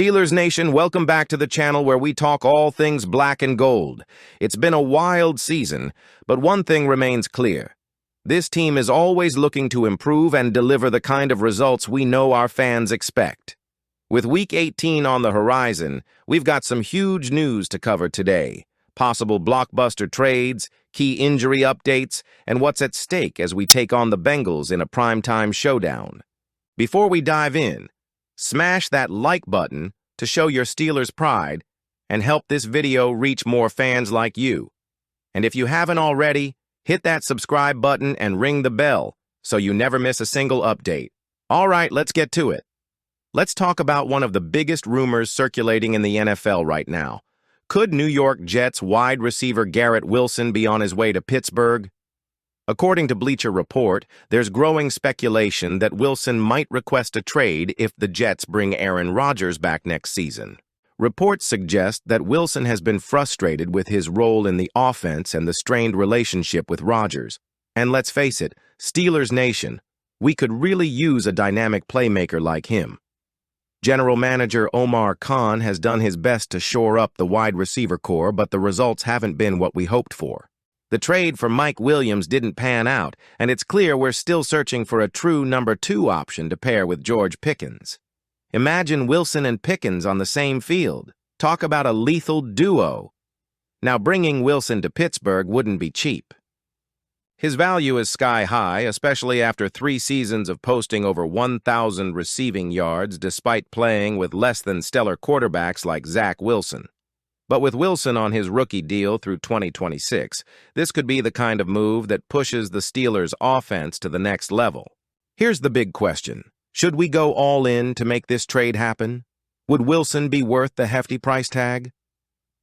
Steelers Nation, welcome back to the channel where we talk all things black and gold. It's been a wild season, but one thing remains clear. This team is always looking to improve and deliver the kind of results we know our fans expect. With Week 18 on the horizon, we've got some huge news to cover today. Possible blockbuster trades, key injury updates, and what's at stake as we take on the Bengals in a primetime showdown. Before we dive in, smash that like button to show your Steelers pride and help this video reach more fans like you. And if you haven't already, hit that subscribe button and ring the bell so you never miss a single update. All right, let's get to it. Let's talk about one of the biggest rumors circulating in the NFL right now. Could New York Jets wide receiver Garrett Wilson be on his way to Pittsburgh? According to Bleacher Report, there's growing speculation that Wilson might request a trade if the Jets bring Aaron Rodgers back next season. Reports suggest that Wilson has been frustrated with his role in the offense and the strained relationship with Rodgers. And let's face it, Steelers Nation, we could really use a dynamic playmaker like him. General Manager Omar Khan has done his best to shore up the wide receiver core, but the results haven't been what we hoped for. The trade for Mike Williams didn't pan out, and it's clear we're still searching for a true number 2 option to pair with George Pickens. Imagine Wilson and Pickens on the same field. Talk about a lethal duo. Now, bringing Wilson to Pittsburgh wouldn't be cheap. His value is sky high, especially after 3 seasons of posting over 1,000 receiving yards despite playing with less than stellar quarterbacks like Zach Wilson. But with Wilson on his rookie deal through 2026, this could be the kind of move that pushes the Steelers' offense to the next level. Here's the big question. Should we go all in to make this trade happen? Would Wilson be worth the hefty price tag?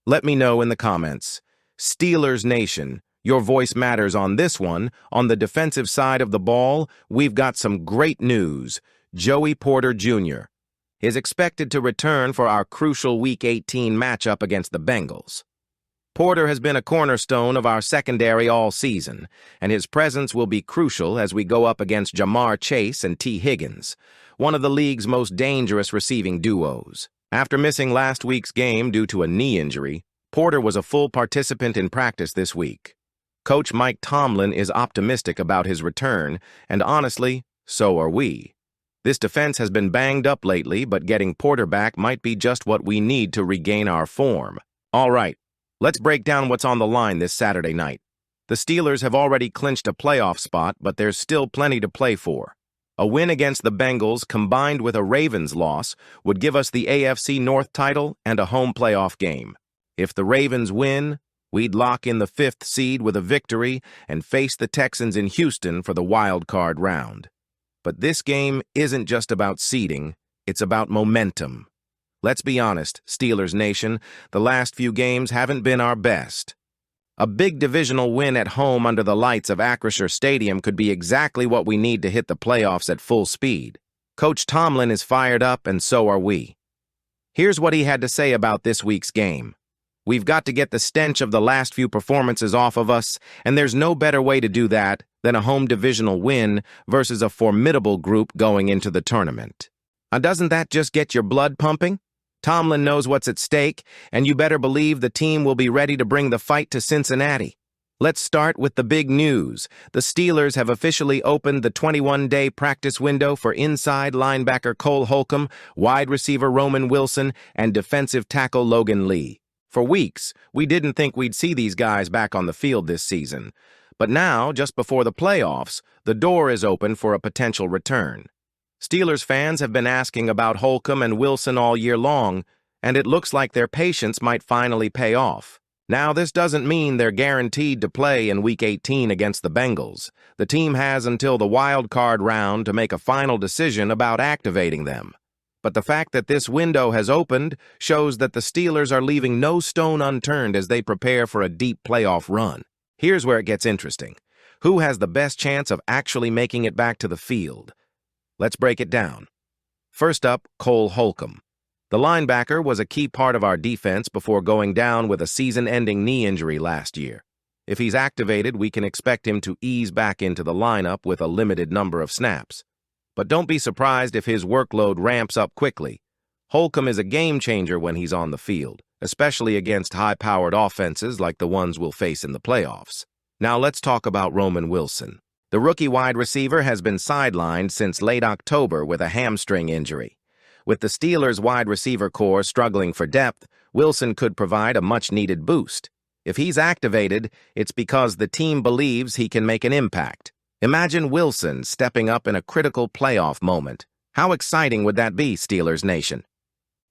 Let me know in the comments. Steelers Nation, your voice matters on this one. On the defensive side of the ball, we've got some great news. Joey Porter Jr. is expected to return for our crucial Week 18 matchup against the Bengals. Porter has been a cornerstone of our secondary all season, and his presence will be crucial as we go up against Jamar Chase and T. Higgins, one of the league's most dangerous receiving duos. After missing last week's game due to a knee injury, Porter was a full participant in practice this week. Coach Mike Tomlin is optimistic about his return, and honestly, so are we. This defense has been banged up lately, but getting Porter back might be just what we need to regain our form. All right, let's break down what's on the line this Saturday night. The Steelers have already clinched a playoff spot, but there's still plenty to play for. A win against the Bengals combined with a Ravens loss would give us the AFC North title and a home playoff game. If the Ravens win, we'd lock in the 5th seed with a victory and face the Texans in Houston for the wild card round. But this game isn't just about seeding, it's about momentum. Let's be honest, Steelers Nation, the last few games haven't been our best. A big divisional win at home under the lights of Acrisure Stadium could be exactly what we need to hit the playoffs at full speed. Coach Tomlin is fired up, and so are we. Here's what he had to say about this week's game. We've got to get the stench of the last few performances off of us, and there's no better way to do that than a home divisional win versus a formidable group going into the tournament. Doesn't that just get your blood pumping? Tomlin knows what's at stake, and you better believe the team will be ready to bring the fight to Cincinnati. Let's start with the big news. The Steelers have officially opened the 21-day practice window for inside linebacker Cole Holcomb, wide receiver Roman Wilson, and defensive tackle Logan Lee. For weeks, we didn't think we'd see these guys back on the field this season. But now, just before the playoffs, the door is open for a potential return. Steelers fans have been asking about Holcomb and Wilson all year long, and it looks like their patience might finally pay off. Now, this doesn't mean they're guaranteed to play in Week 18 against the Bengals. The team has until the wild card round to make a final decision about activating them. But the fact that this window has opened shows that the Steelers are leaving no stone unturned as they prepare for a deep playoff run. Here's where it gets interesting. Who has the best chance of actually making it back to the field? Let's break it down. First up, Cole Holcomb. The linebacker was a key part of our defense before going down with a season-ending knee injury last year. If he's activated, we can expect him to ease back into the lineup with a limited number of snaps. But don't be surprised if his workload ramps up quickly. Holcomb is a game changer when he's on the field, especially against high-powered offenses like the ones we'll face in the playoffs. Now let's talk about Roman Wilson. The rookie wide receiver has been sidelined since late October with a hamstring injury. With the Steelers' wide receiver core struggling for depth, Wilson could provide a much-needed boost. If he's activated, it's because the team believes he can make an impact. Imagine Wilson stepping up in a critical playoff moment. How exciting would that be, Steelers Nation?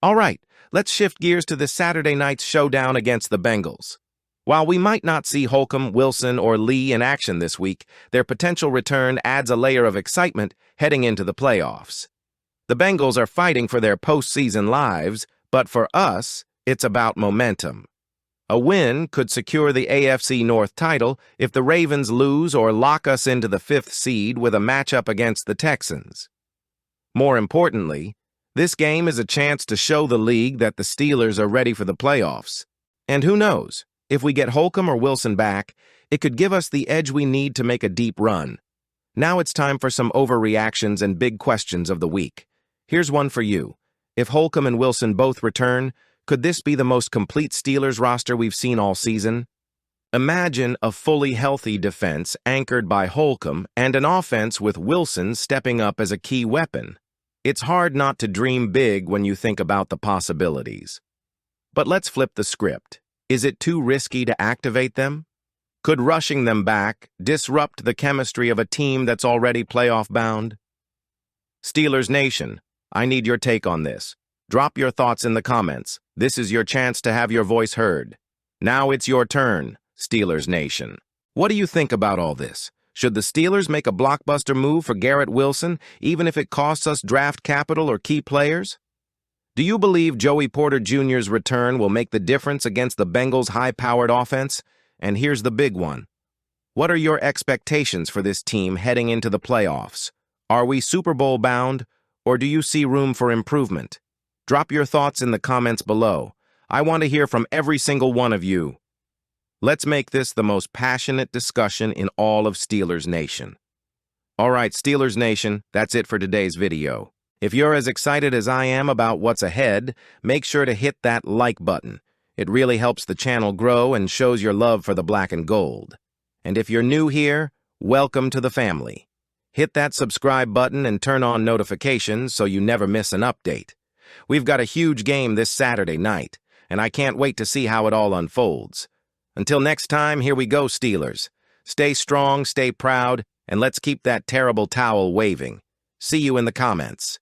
All right, let's shift gears to this Saturday night's showdown against the Bengals. While we might not see Holcomb, Wilson, or Lee in action this week, their potential return adds a layer of excitement heading into the playoffs. The Bengals are fighting for their postseason lives, but for us, it's about momentum. A win could secure the AFC North title if the Ravens lose or lock us into the 5th seed with a matchup against the Texans. More importantly, this game is a chance to show the league that the Steelers are ready for the playoffs. And who knows? If we get Holcomb or Wilson back, it could give us the edge we need to make a deep run. Now it's time for some overreactions and big questions of the week. Here's one for you. If Holcomb and Wilson both return, could this be the most complete Steelers roster we've seen all season? Imagine a fully healthy defense anchored by Holcomb and an offense with Wilson stepping up as a key weapon. It's hard not to dream big when you think about the possibilities. But let's flip the script. Is it too risky to activate them? Could rushing them back disrupt the chemistry of a team that's already playoff-bound? Steelers Nation, I need your take on this. Drop your thoughts in the comments. This is your chance to have your voice heard. Now it's your turn, Steelers Nation. What do you think about all this? Should the Steelers make a blockbuster move for Garrett Wilson, even if it costs us draft capital or key players? Do you believe Joey Porter Jr.'s return will make the difference against the Bengals' high-powered offense? And here's the big one. What are your expectations for this team heading into the playoffs? Are we Super Bowl bound, or do you see room for improvement? Drop your thoughts in the comments below. I want to hear from every single one of you. Let's make this the most passionate discussion in all of Steelers Nation. All right, Steelers Nation, that's it for today's video. If you're as excited as I am about what's ahead, make sure to hit that like button. It really helps the channel grow and shows your love for the black and gold. And if you're new here, welcome to the family. Hit that subscribe button and turn on notifications so you never miss an update. We've got a huge game this Saturday night, and I can't wait to see how it all unfolds. Until next time, here we go, Steelers. Stay strong, stay proud, and let's keep that terrible towel waving. See you in the comments.